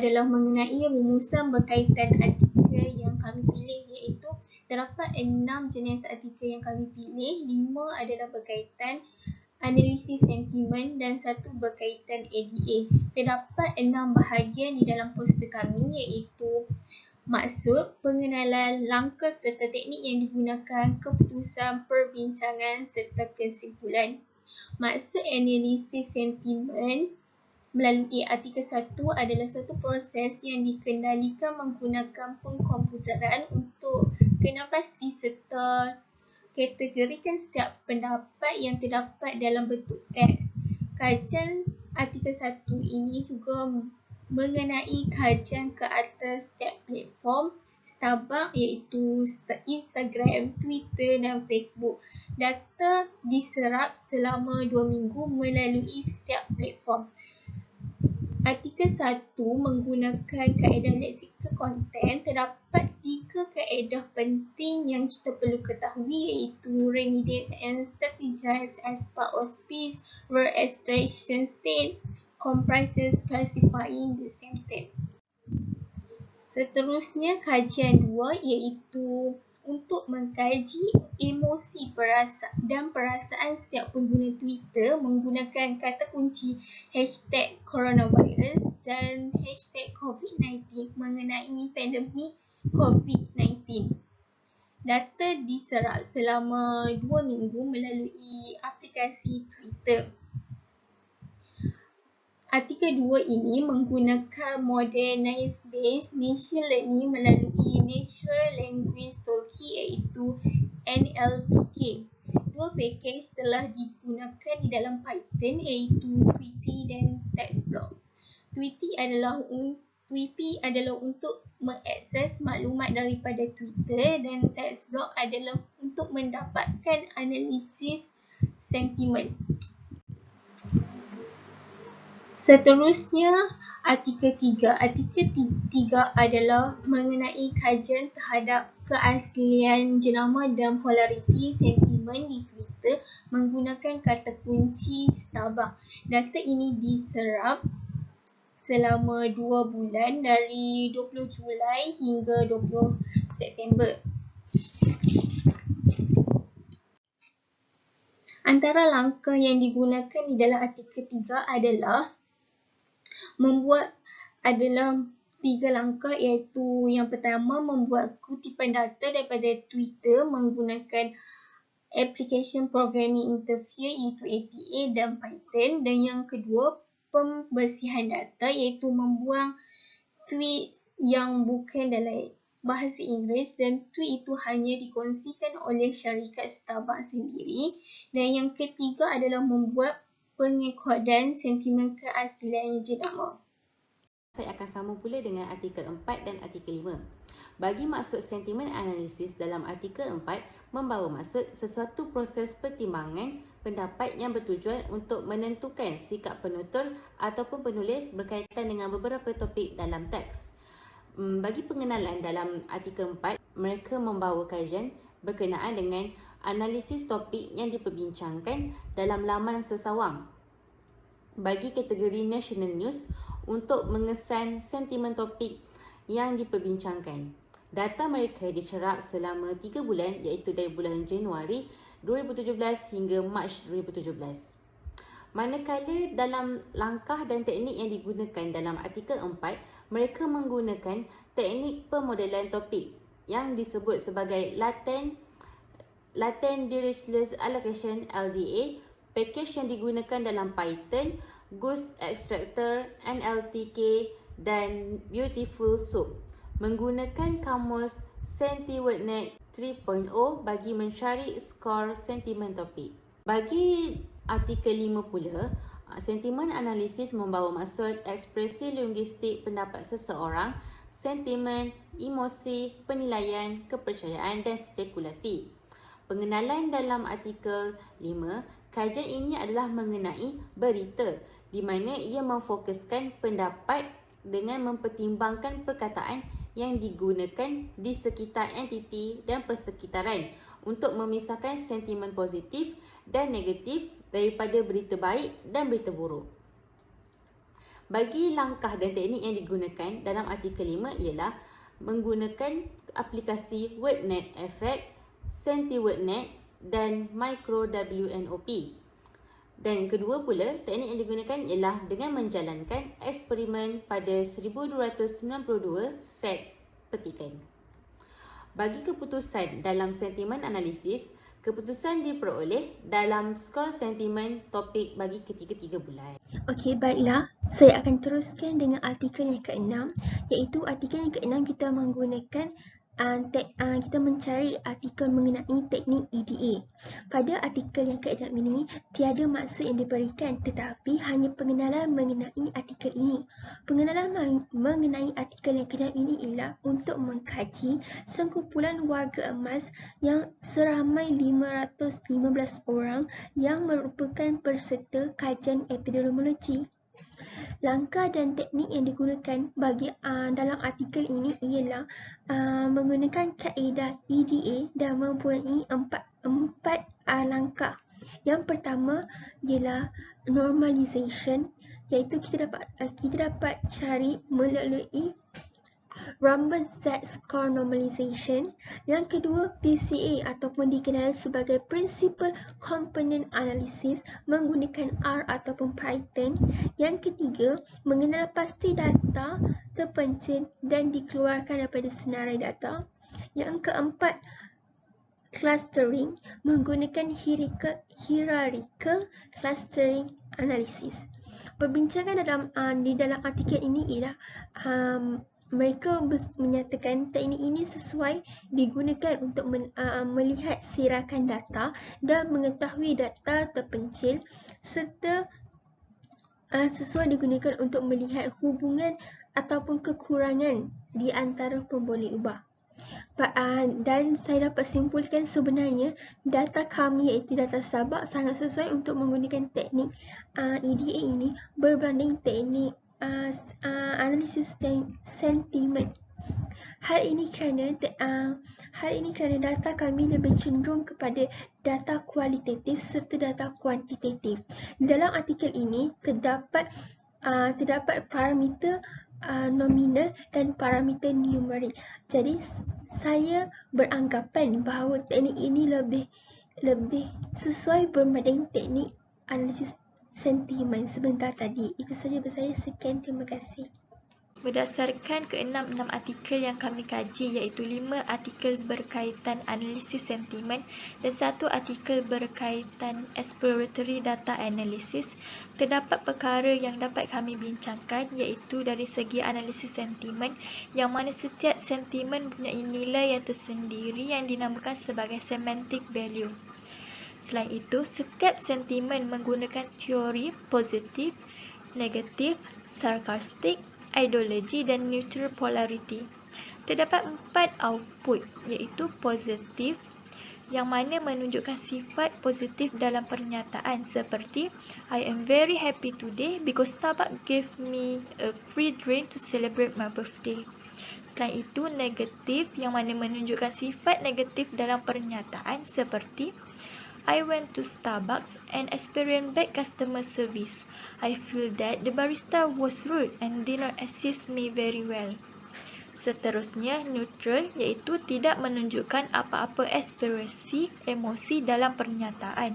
adalah mengenai rumusan berkaitan artikel yang kami pilih, iaitu terdapat 6 jenis artikel yang kami pilih. 5 adalah berkaitan analisis sentimen dan 1 berkaitan ADA. Terdapat 6 bahagian di dalam poster kami, iaitu maksud, pengenalan, langkah serta teknik yang digunakan, keputusan, perbincangan serta kesimpulan. Maksud analisis sentimen melalui artikel 1 adalah satu proses yang dikendalikan menggunakan pengkomputeran untuk kenal pasti serta kategorikan setiap pendapat yang terdapat dalam bentuk teks. Kajian artikel 1 ini juga mengenai kajian ke atas setiap platform Starbucks, iaitu Instagram, Twitter dan Facebook. Data diserap selama 2 minggu melalui setiap platform. Artikel 1 menggunakan kaedah leksikal konten. Terdapat 3 kaedah penting yang kita perlu ketahui, iaitu remedies and strategies as part of speech, word extraction state, comprises classifying the sentence. Seterusnya, kajian 2 iaitu untuk mengkaji emosi dan perasaan setiap pengguna Twitter menggunakan kata kunci hashtag coronavirus dan hashtag COVID-19 mengenai pandemik COVID-19. Data diserap selama 2 minggu melalui aplikasi Twitter. Artikel 2 ini menggunakan model Bayes Machine Learning melalui Natural Language Talking, iaitu NLTK. 2 pakej telah digunakan di dalam Python, iaitu Tweepy dan TextBlock. Tweepy adalah untuk mengakses maklumat daripada Twitter dan TextBlock adalah untuk mendapatkan analisis sentimen. Seterusnya, artikel 3. Artikel 3 adalah mengenai kajian terhadap keaslian jenama dan polariti sentimen di Twitter menggunakan kata kunci Starbucks. Data ini diserap selama 2 bulan dari 20 Julai hingga 20 September. Antara langkah yang digunakan di dalam artikel 3 adalah 3 langkah, iaitu yang pertama membuat kutipan data daripada Twitter menggunakan application programming interface, iaitu APA dan Python, dan yang kedua pembersihan data, iaitu membuang tweets yang bukan dalam bahasa Inggeris dan tweet itu hanya dikongsikan oleh syarikat Starbucks sendiri, dan yang ketiga adalah membuat pengekodan sentimen keaslian jenama. Saya akan sambung pula dengan artikel 4 dan artikel 5. Bagi maksud sentimen analisis dalam artikel 4 membawa maksud sesuatu proses pertimbangan pendapat yang bertujuan untuk menentukan sikap penutur ataupun penulis berkaitan dengan beberapa topik dalam teks. Bagi pengenalan dalam artikel 4, mereka membawa kajian berkenaan dengan analisis topik yang diperbincangkan dalam laman sesawang. Bagi kategori National News, untuk mengesan sentimen topik yang diperbincangkan. Data mereka dicerap selama 3 bulan, iaitu dari bulan Januari 2017 hingga Mac 2017. Manakala dalam langkah dan teknik yang digunakan dalam artikel 4, mereka menggunakan teknik pemodelan topik yang disebut sebagai Latent Dirichlet Allocation (LDA), pakej yang digunakan dalam Python, Goose Extractor, NLTK dan Beautiful Soup. Menggunakan kamus SentiWordNet 3.0 bagi mencari skor sentimen topik. Bagi artikel 5 pula, sentimen analisis membawa maksud ekspresi linguistik pendapat seseorang, sentimen, emosi, penilaian, kepercayaan dan spekulasi. Pengenalan dalam artikel 5, kajian ini adalah mengenai berita, di mana ia memfokuskan pendapat dengan mempertimbangkan perkataan yang digunakan di sekitar entiti dan persekitaran untuk memisahkan sentimen positif dan negatif daripada berita baik dan berita buruk. Bagi langkah dan teknik yang digunakan dalam artikel 5 ialah menggunakan aplikasi WordNet Effect, SentiWordNet dan MicroWNOP. Dan kedua pula, teknik yang digunakan ialah dengan menjalankan eksperimen pada 1292 set petikan. Bagi keputusan dalam sentimen analisis, keputusan diperoleh dalam skor sentimen topik bagi ketiga-tiga bulan. Okey, baiklah. Saya akan teruskan dengan artikel yang ke-6, iaitu artikel yang ke-6 kita menggunakan kita mencari artikel mengenai teknik EDA. Pada artikel yang ke-6 ini, tiada maksud yang diberikan tetapi hanya pengenalan mengenai artikel ini. Pengenalan mengenai artikel yang ke-6 ini ialah untuk mengkaji sekumpulan warga emas yang seramai 515 orang yang merupakan peserta kajian epidemiologi. Langkah dan teknik yang digunakan bagi dalam artikel ini ialah menggunakan kaedah EDA dan mempunyai empat langkah. Yang pertama ialah normalization, iaitu kita dapat cari melalui Rambus Z-score normalization. Yang kedua, PCA ataupun dikenali sebagai Principal Component Analysis menggunakan R ataupun Python. Yang ketiga, mengenal pasti data terpencil dan dikeluarkan daripada senarai data. Yang keempat, clustering menggunakan hierarchical clustering analysis. Perbincangan di dalam artikel ini ialah mereka menyatakan teknik ini sesuai digunakan untuk melihat sirakan data dan mengetahui data terpencil serta sesuai digunakan untuk melihat hubungan ataupun kekurangan di antara pemboleh ubah. Dan saya dapat simpulkan sebenarnya data kami iaitu data Starbucks sangat sesuai untuk menggunakan teknik EDA ini berbanding teknik analisis sentimen. Hal ini kerana data kami lebih cenderung kepada data kualitatif serta data kuantitatif. Dalam artikel ini terdapat parameter nominal dan parameter numerik. Jadi saya beranggapan bahawa teknik ini lebih sesuai berbanding teknik analisis sentimen sebentar tadi. Itu saja dari saya. Sekian, terima kasih. Berdasarkan ke-6 artikel yang kami kaji, iaitu 5 artikel berkaitan analisis sentimen dan 1 artikel berkaitan exploratory data analysis, terdapat perkara yang dapat kami bincangkan, iaitu dari segi analisis sentimen, yang mana setiap sentimen mempunyai nilai yang tersendiri yang dinamakan sebagai semantic value. Selain itu, setiap sentimen menggunakan teori positif, negatif, sarkastik, ideologi dan neutral polarity. Terdapat 4 output, iaitu positif, yang mana menunjukkan sifat positif dalam pernyataan seperti I am very happy today because Starbucks gave me a free drink to celebrate my birthday. Selain itu, negatif, yang mana menunjukkan sifat negatif dalam pernyataan seperti I went to Starbucks and experienced bad customer service. I feel that the barista was rude and did not assist me very well. Seterusnya, neutral, iaitu tidak menunjukkan apa-apa ekspresi emosi dalam pernyataan.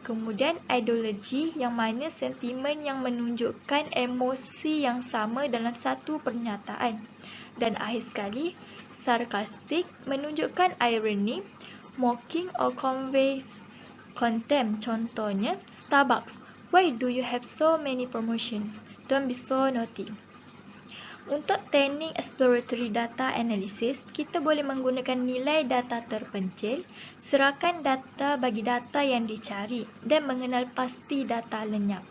Kemudian, ideologi, yang mana sentimen yang menunjukkan emosi yang sama dalam satu pernyataan. Dan akhir sekali, sarkastik, menunjukkan irony, mocking or conveys contempt. Contohnya, Starbucks, why do you have so many promotions? Don't be so naughty. Untuk teknik exploratory data analysis, kita boleh menggunakan nilai data terpencil, serahkan data bagi data yang dicari dan mengenal pasti data lenyap.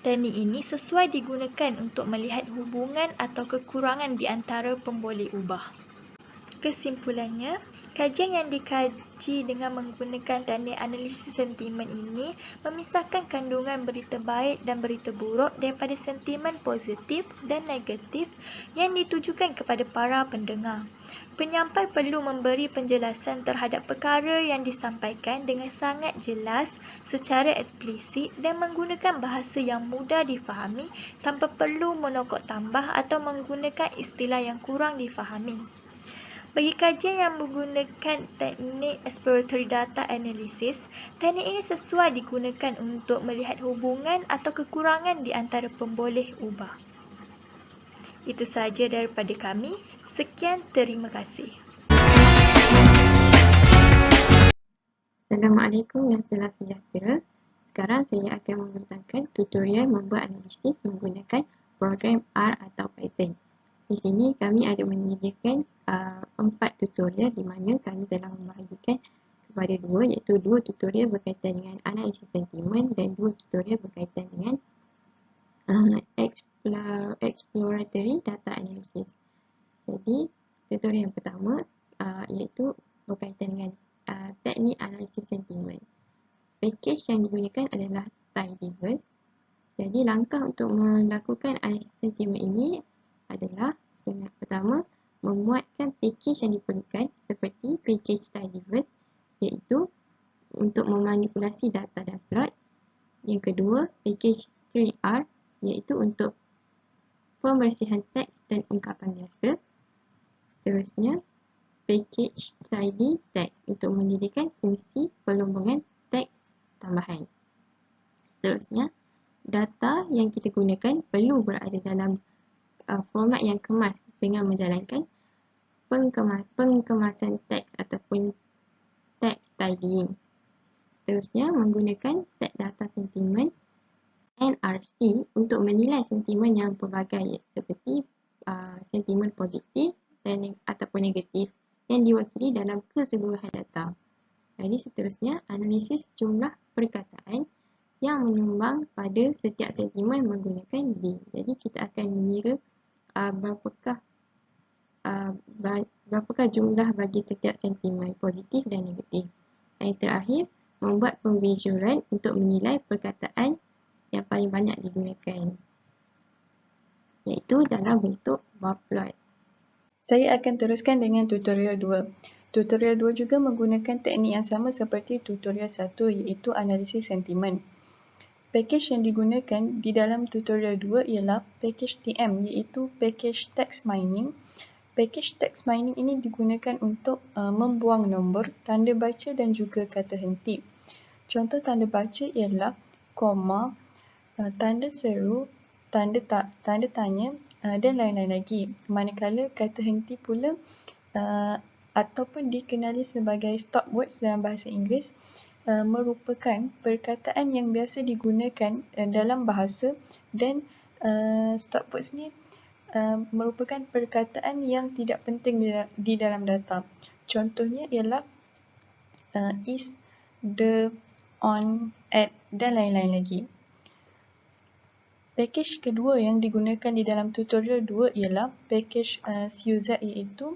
Teknik ini sesuai digunakan untuk melihat hubungan atau kekurangan di antara pemboleh ubah. Kesimpulannya, kajian yang dikaji kaji dengan menggunakan teknik analisis sentimen ini memisahkan kandungan berita baik dan berita buruk daripada sentimen positif dan negatif yang ditujukan kepada para pendengar. Penyampai perlu memberi penjelasan terhadap perkara yang disampaikan dengan sangat jelas, secara eksplisit dan menggunakan bahasa yang mudah difahami tanpa perlu menokok tambah atau menggunakan istilah yang kurang difahami. Bagi kajian yang menggunakan teknik exploratory data analysis, teknik ini sesuai digunakan untuk melihat hubungan atau kekurangan di antara pemboleh ubah. Itu sahaja daripada kami. Sekian, terima kasih. Assalamualaikum dan salam sejahtera. Sekarang saya akan membentangkan tutorial membuat analisis menggunakan program R atau Python. Di sini kami ada menyediakan 4 tutorial di mana kami telah membahagikan kepada 2, iaitu 2 tutorial berkaitan dengan analisis sentimen dan 2 tutorial berkaitan dengan exploratory data analysis. Jadi tutorial yang pertama iaitu berkaitan dengan teknik analisis sentimen. Package yang digunakan adalah Tidyverse. Jadi langkah untuk melakukan analisis sentimen ini adalah yang pertama, memuatkan package yang diperlukan seperti package Tidyverse, iaitu untuk memanipulasi data dan plot. Yang kedua, package string R, iaitu untuk pembersihan teks dan ungkapan biasa. Seterusnya, package tidy text untuk mendirikan fungsi perlombongan teks tambahan. Seterusnya, data yang kita gunakan perlu berada dalam format yang kemas dengan menjalankan pengkemasan teks ataupun text tidying. Seterusnya, menggunakan set data sentimen NRC untuk menilai sentimen yang pelbagai seperti sentimen positif dan ataupun negatif yang diwakili dalam keseluruhan data. Jadi seterusnya, analisis jumlah perkataan yang menyumbang pada setiap sentimen menggunakan B. Jadi kita akan mengira berapakah jumlah bagi setiap sentimen positif dan negatif. Dan yang terakhir, membuat pemvisualan untuk menilai perkataan yang paling banyak digunakan, iaitu dalam bentuk bar plot. Saya akan teruskan dengan tutorial 2. Tutorial 2 juga menggunakan teknik yang sama seperti tutorial 1, iaitu analisis sentimen. Package yang digunakan di dalam tutorial 2 ialah package TM, iaitu package text mining. Package text mining ini digunakan untuk membuang nombor, tanda baca dan juga kata henti. Contoh tanda baca ialah koma, tanda seru, tanda tanya dan lain-lain lagi. Manakala kata henti pula ataupun dikenali sebagai stop words dalam bahasa Inggeris merupakan perkataan yang biasa digunakan dalam bahasa dan stop words ni merupakan perkataan yang tidak penting di dalam data. Contohnya ialah is, the, on, at dan lain-lain lagi. Package kedua yang digunakan di dalam tutorial 2 ialah package CUZ, iaitu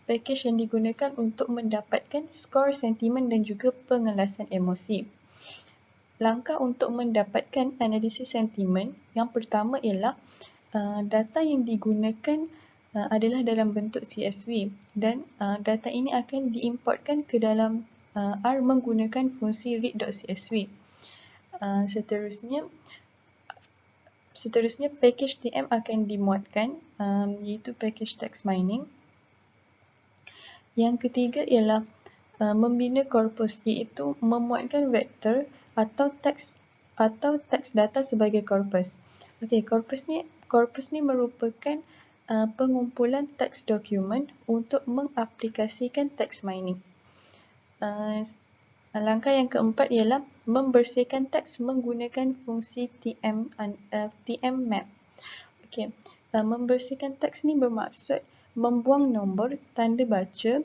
package yang digunakan untuk mendapatkan skor sentimen dan juga pengelasan emosi. Langkah untuk mendapatkan analisis sentimen yang pertama ialah data yang digunakan adalah dalam bentuk CSV dan data ini akan diimportkan ke dalam R menggunakan fungsi read.csv. Seterusnya package TM akan dimuatkan, iaitu package text mining. Yang ketiga ialah membina korpus, iaitu memuatkan vektor atau teks data sebagai korpus. Okey, korpus ni merupakan pengumpulan teks dokumen untuk mengaplikasikan text mining. Langkah yang keempat ialah membersihkan teks menggunakan fungsi TM map. Okey, membersihkan teks ni bermaksud membuang nombor, tanda baca,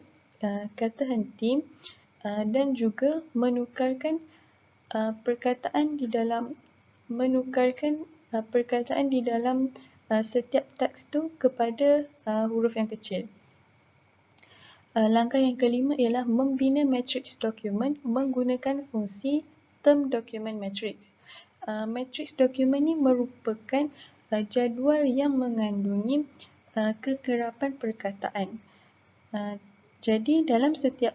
kata henti dan juga menukarkan perkataan di dalam setiap teks tu kepada huruf yang kecil. Langkah yang kelima ialah membina matrix dokumen menggunakan fungsi term document matrix. Matrix dokumen ini merupakan jadual yang mengandungi kekerapan perkataan. Jadi dalam setiap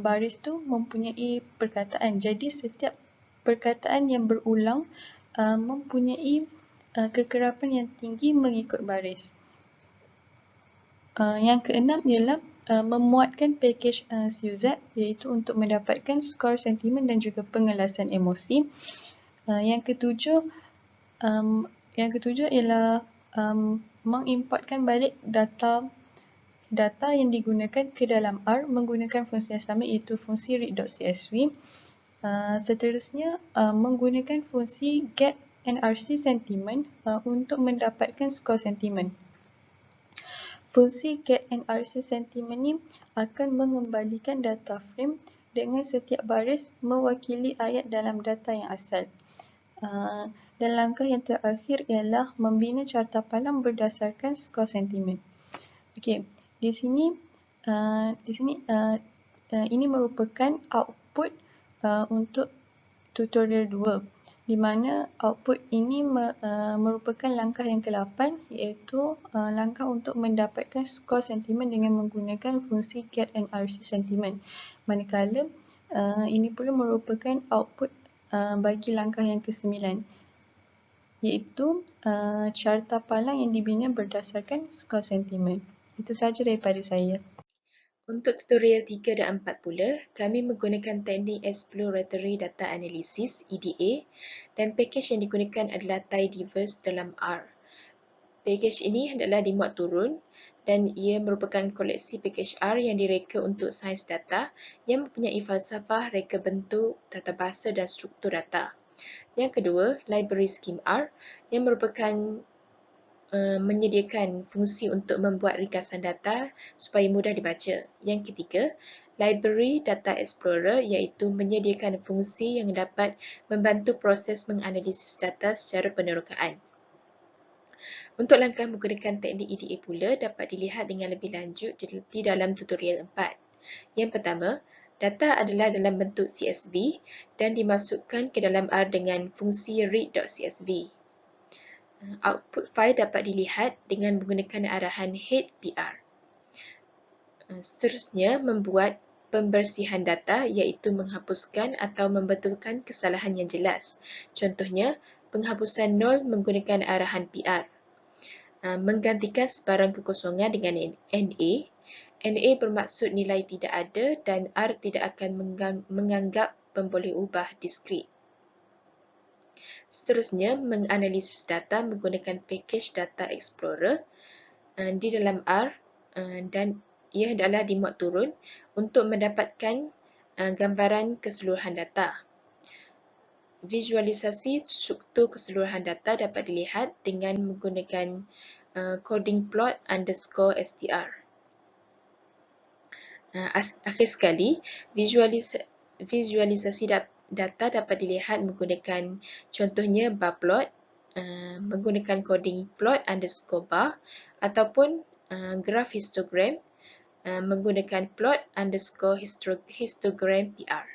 baris tu mempunyai perkataan. Jadi setiap perkataan yang berulang mempunyai kekerapan yang tinggi mengikut baris. Yang keenam ialah memuatkan package SUZ, iaitu untuk mendapatkan skor sentimen dan juga pengelasan emosi. Yang ketujuh ialah mengimportkan balik data yang digunakan ke dalam R menggunakan fungsi yang sama, iaitu fungsi read.csv. Seterusnya menggunakan fungsi get NRC sentiment untuk mendapatkan skor sentimen. Fungsi get NRC sentiment ni akan mengembalikan data frame dengan setiap baris mewakili ayat dalam data yang asal. Dan langkah yang terakhir ialah membina carta palang berdasarkan skor sentimen. Okey, di sini ini merupakan output untuk tutorial 2, di mana output ini merupakan langkah yang ke-8, iaitu langkah untuk mendapatkan skor sentimen dengan menggunakan fungsi get NRC sentiment. Manakala ini pula merupakan output bagi langkah yang ke-9, iaitu carta palang yang dibina berdasarkan skor sentimen. Itu sahaja daripada saya. Untuk tutorial 3 dan 4 pula, kami menggunakan teknik Exploratory Data Analysis (EDA) dan package yang digunakan adalah Tidyverse dalam R. Package ini adalah dimuat turun dan ia merupakan koleksi package R yang direka untuk sains data yang mempunyai falsafah, reka bentuk, tata bahasa dan struktur data. Yang kedua, Library Scheme R yang merupakan menyediakan fungsi untuk membuat ringkasan data supaya mudah dibaca. Yang ketiga, Library Data Explorer iaitu menyediakan fungsi yang dapat membantu proses menganalisis data secara penerokaan. Untuk langkah menggunakan teknik EDA pula dapat dilihat dengan lebih lanjut di dalam tutorial 4. Yang pertama, data adalah dalam bentuk CSV dan dimasukkan ke dalam R dengan fungsi read.csv. Output file dapat dilihat dengan menggunakan arahan head PR. Seterusnya, membuat pembersihan data iaitu menghapuskan atau membetulkan kesalahan yang jelas. Contohnya, penghapusan nol menggunakan arahan PR. Menggantikan sebarang kekosongan dengan NA. NA bermaksud nilai tidak ada dan R tidak akan menganggap pemboleh ubah diskrit. Seterusnya, menganalisis data menggunakan package Data Explorer di dalam R dan ia adalah dimuat turun untuk mendapatkan gambaran keseluruhan data. Visualisasi struktur keseluruhan data dapat dilihat dengan menggunakan coding plot _str. Akhir sekali, visualisasi data dapat dilihat menggunakan contohnya bar plot, menggunakan coding plot _bar ataupun graph histogram menggunakan plot _histogram PR.